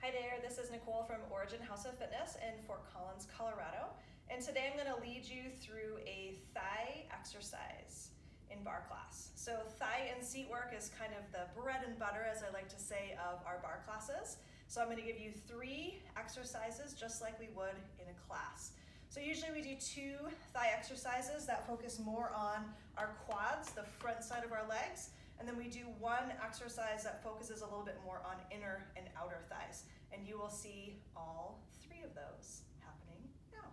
Hi there, this is Nicole from Origin House of Fitness in Fort Collins, Colorado. And today I'm going to lead you through a thigh exercise in bar class. So thigh and seat work is kind of the bread and butter, as I like to say, of our bar classes. So I'm going to give you 3 exercises just like we would in a class. So usually we do 2 thigh exercises that focus more on our quads, the front side of our legs, and then we do 1 exercise that focuses a little bit more on inner and outer thighs. And you will see all 3 of those happening now.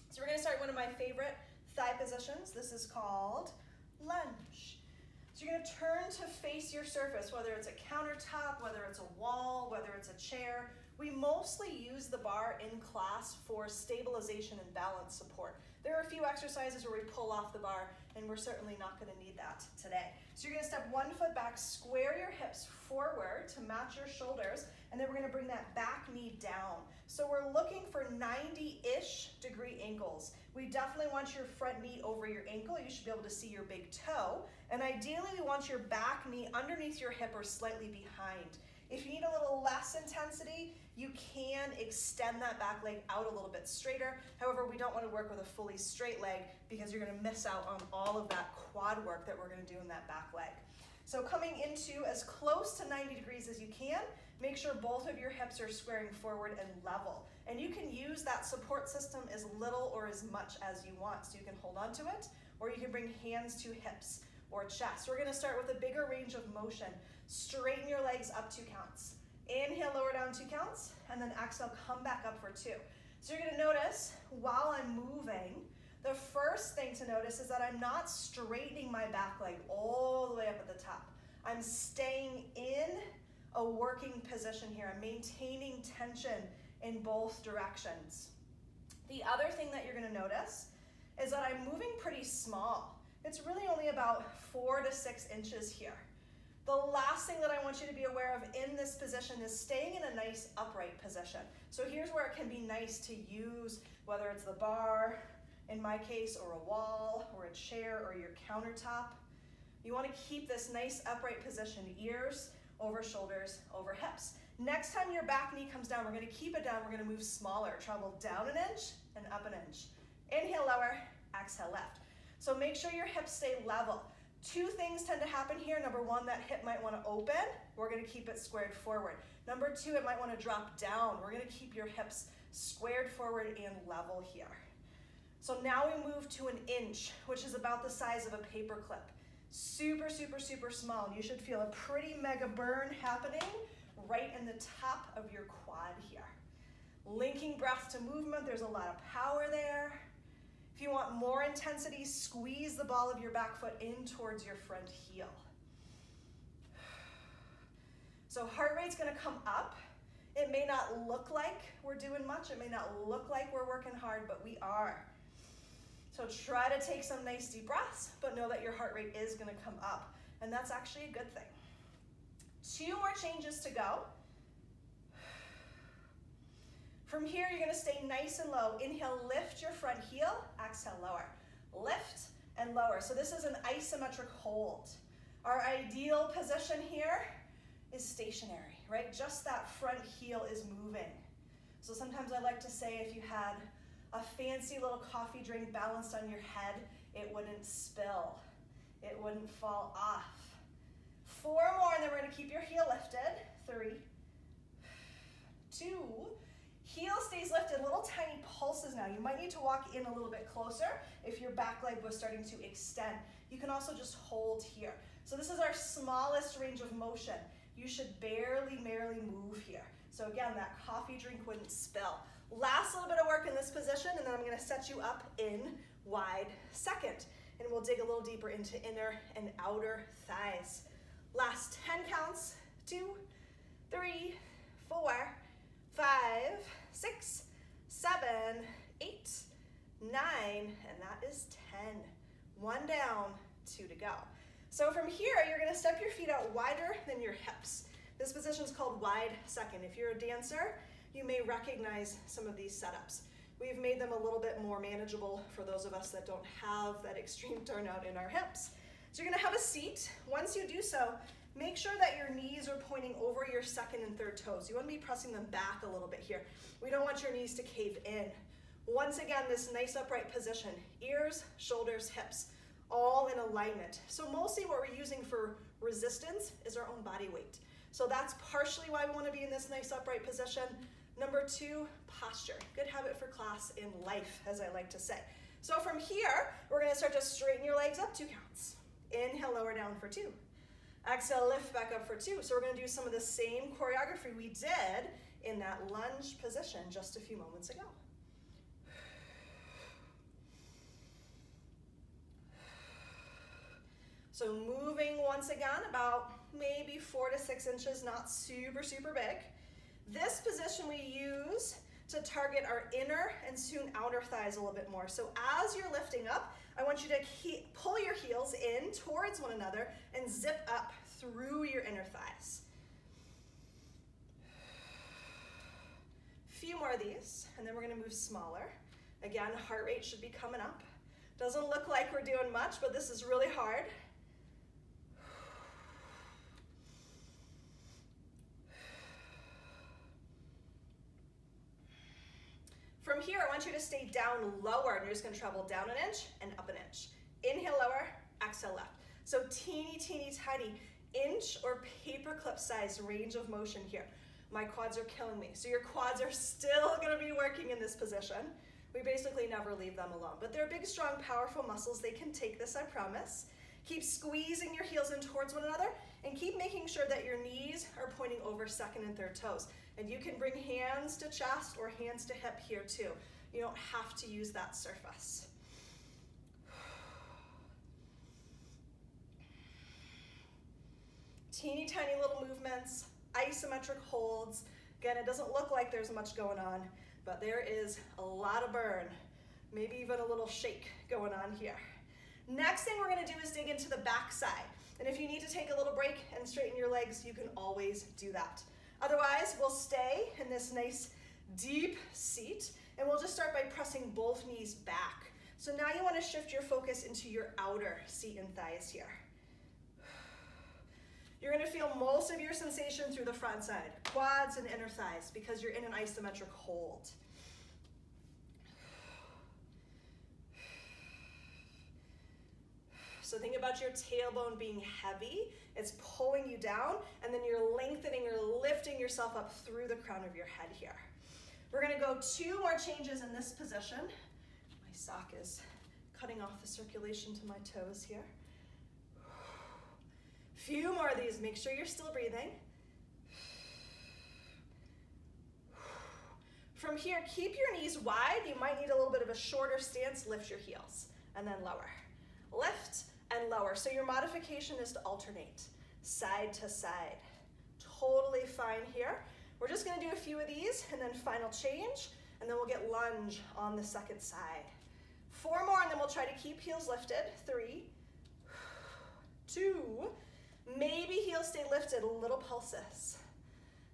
So we're going to start one of my favorite thigh positions. This is called lunge. So you're going to turn to face your surface, whether it's a countertop, whether it's a wall, whether it's a chair. We mostly use the bar in class for stabilization and balance support. There are a few exercises where we pull off the bar, and we're certainly not going to need that today. So you're going to step 1 foot back, square your hips forward to match your shoulders, and then we're going to bring that back knee down. So we're looking for 90-ish degree ankles. We definitely want your front knee over your ankle. You should be able to see your big toe. And ideally, we want your back knee underneath your hip or slightly behind. If you need a little less intensity, you can extend that back leg out a little bit straighter. However, we don't want to work with a fully straight leg because you're going to miss out on all of that quad work that we're going to do in that back leg. So coming into as close to 90 degrees as you can, make sure both of your hips are squaring forward and level. And you can use that support system as little or as much as you want. So you can hold on to it, or you can bring hands to hips or chest. We're going to start with a bigger range of motion. Straighten your legs up 2 counts. Inhale, lower down 2 counts, and then exhale, come back up for 2. So you're going to notice while I'm moving, the first thing to notice is that I'm not straightening my back leg all the way up at the top. I'm staying in a working position here. I'm maintaining tension in both directions. The other thing that you're going to notice is that I'm moving pretty small. It's really only about 4 to 6 inches here. The last thing that I want you to be aware of in this position is staying in a nice upright position. So here's where it can be nice to use, whether it's the bar, in my case, or a wall, or a chair, or your countertop. You want to keep this nice upright position, ears over shoulders, over hips. Next time your back knee comes down, we're going to keep it down, we're going to move smaller. Travel down an inch and up an inch. Inhale, lower, exhale, left. So make sure your hips stay level. 2 things tend to happen here. Number 1, that hip might want to open. We're going to keep it squared forward. Number 2, it might want to drop down. We're going to keep your hips squared forward and level here. So now we move to an inch, which is about the size of a paper clip. Super, super, super small. And you should feel a pretty mega burn happening right in the top of your quad here. Linking breath to movement. There's a lot of power there. If you want more intensity, squeeze the ball of your back foot in towards your front heel. So heart rate's going to come up. It may not look like we're doing much. It may not look like we're working hard, but we are. So try to take some nice deep breaths, but know that your heart rate is going to come up. And that's actually a good thing. 2 more changes to go. From here, you're going to stay nice and low. Inhale, lift your front heel. Exhale, lower. Lift and lower. So this is an isometric hold. Our ideal position here is stationary, right? Just that front heel is moving. So sometimes I like to say if you had a fancy little coffee drink balanced on your head, it wouldn't spill. It wouldn't fall off. 4 more, and then we're going to keep your heel lifted. 3, 2, heel stays lifted, little tiny pulses now. You might need to walk in a little bit closer if your back leg was starting to extend. You can also just hold here. So this is our smallest range of motion. You should barely move here. So again, that coffee drink wouldn't spill. Last little bit of work in this position, and then I'm going to set you up in wide second. And we'll dig a little deeper into inner and outer thighs. Last 10 counts. 2, 3, 4, 5, 6, 7, 8, 9, and that is 10. 1 down, 2 to go. So from here, you're going to step your feet out wider than your hips. This position is called wide second. If you're a dancer, you may recognize some of these setups. We've made them a little bit more manageable for those of us that don't have that extreme turnout in our hips. So you're going to have a seat. Once you do so, Make sure that your knees are pointing over your second and third toes. You want to be pressing them back a little bit here. We don't want your knees to cave in. Once again, this nice upright position. Ears, shoulders, hips, all in alignment. So mostly what we're using for resistance is our own body weight. So that's partially why we want to be in this nice upright position. Number 2, posture. Good habit for class in life, as I like to say. So from here, we're going to start to straighten your legs up 2 counts. Inhale, lower down for 2. Exhale, lift back up for 2. So we're going to do some of the same choreography we did in that lunge position just a few moments ago. So moving once again about maybe 4 to 6 inches, not super, super big. This position we use to target our inner and soon outer thighs a little bit more. So as you're lifting up, I want you to pull your heels in towards one another and zip up through your inner thighs. Few more of these, and then we're going to move smaller. Again, heart rate should be coming up. Doesn't look like we're doing much, but this is really hard. From here, I want you to stay down lower, and you're just going to travel down an inch and up an inch. Inhale, lower, exhale, left. So teeny, teeny, tiny inch or paperclip size range of motion here. My quads are killing me. So your quads are still going to be working in this position. We basically never leave them alone. But they're big, strong, powerful muscles. They can take this, I promise. Keep squeezing your heels in towards one another, and keep making sure that your knees are pointing over second and third toes. And you can bring hands to chest or hands to hip here too. You don't have to use that surface. Teeny tiny little movements, isometric holds. Again, it doesn't look like there's much going on, but there is a lot of burn, maybe even a little shake going on here. Next thing we're going to do is dig into the back side. And if you need to take a little break and straighten your legs, you can always do that. Otherwise, we'll stay in this nice deep seat, and we'll just start by pressing both knees back. So now you want to shift your focus into your outer seat and thighs here. You're going to feel most of your sensation through the front side, quads and inner thighs, because you're in an isometric hold. So think about your tailbone being heavy. It's pulling you down, and then you're lengthening or lifting yourself up through the crown of your head here. We're going to go 2 more changes in this position. My sock is cutting off the circulation to my toes here. Few more of these. Make sure you're still breathing. From here, keep your knees wide. You might need a little bit of a shorter stance. Lift your heels, and then lower. Lift and lower. So your modification is to alternate side to side. Totally fine here. We're just going to do a few of these, and then final change, and then we'll get lunge on the second side. 4 more, and then we'll try to keep heels lifted. 3, 2, maybe heels stay lifted, little pulses.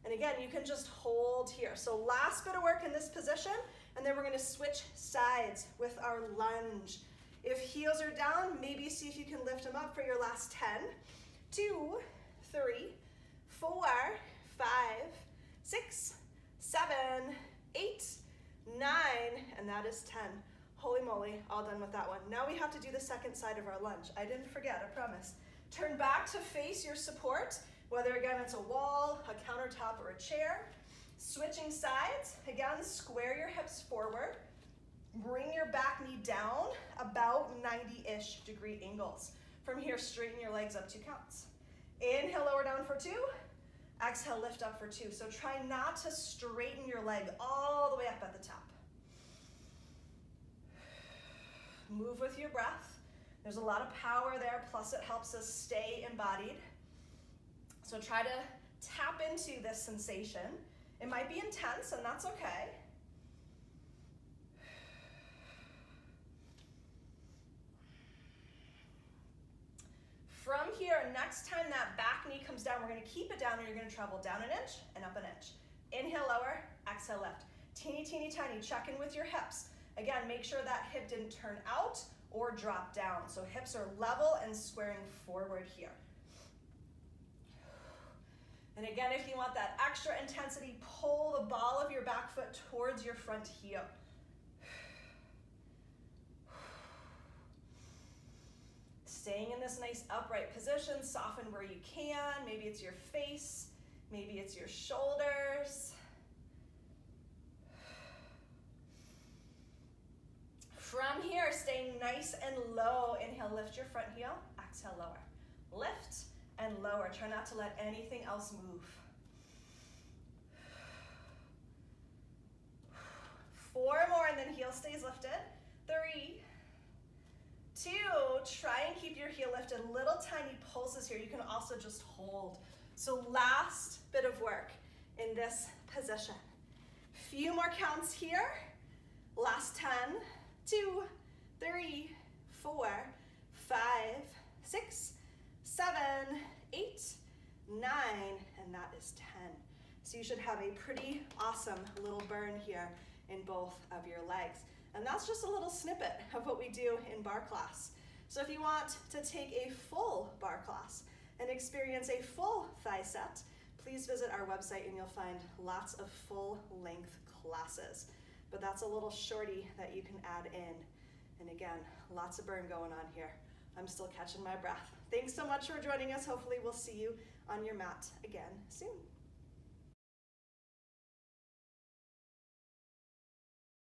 And again, you can just hold here. So last bit of work in this position, and then we're going to switch sides with our lunge. If heels are down, maybe see if you can lift them up for your last 10. 2, 3, 4, 5, 6, 7, 8, 9, and that is 10. Holy moly, all done with that one. Now we have to do the second side of our lunge. I didn't forget, I promise. Turn back to face your support, whether again it's a wall, a countertop, or a chair. Switching sides, again, square your hips forward. Bring your back knee down about 90-ish degree angles. From here, straighten your legs up 2 counts. Inhale, lower down for 2. Exhale, lift up for 2. So try not to straighten your leg all the way up at the top. Move with your breath. There's a lot of power there, plus it helps us stay embodied. So try to tap into this sensation. It might be intense, and that's okay. From here, next time that back knee comes down, we're going to keep it down, and you're going to travel down an inch and up an inch. Inhale, lower, exhale, lift. Teeny, teeny, tiny. Check in with your hips. Again, make sure that hip didn't turn out or drop down. So hips are level and squaring forward here. And again, if you want that extra intensity, pull the ball of your back foot towards your front heel. Staying in this nice upright position, soften where you can. Maybe it's your face, maybe it's your shoulders. From here, stay nice and low. Inhale, lift your front heel. Exhale, lower. Lift and lower. Try not to let anything else move. 4 more, and then heel stays lifted. 3, 2, try and keep your heel lifted. Little tiny pulses here. You can also just hold. So last bit of work in this position. Few more counts here. Last 10, 2, 3, 4, 5, 6, 7, 8, 9, and that is 10. So you should have a pretty awesome little burn here in both of your legs. And that's just a little snippet of what we do in barre class. So if you want to take a full barre class and experience a full thigh set, please visit our website and you'll find lots of full length classes. But that's a little shorty that you can add in. And again, lots of burn going on here. I'm still catching my breath. Thanks so much for joining us. Hopefully we'll see you on your mat again soon.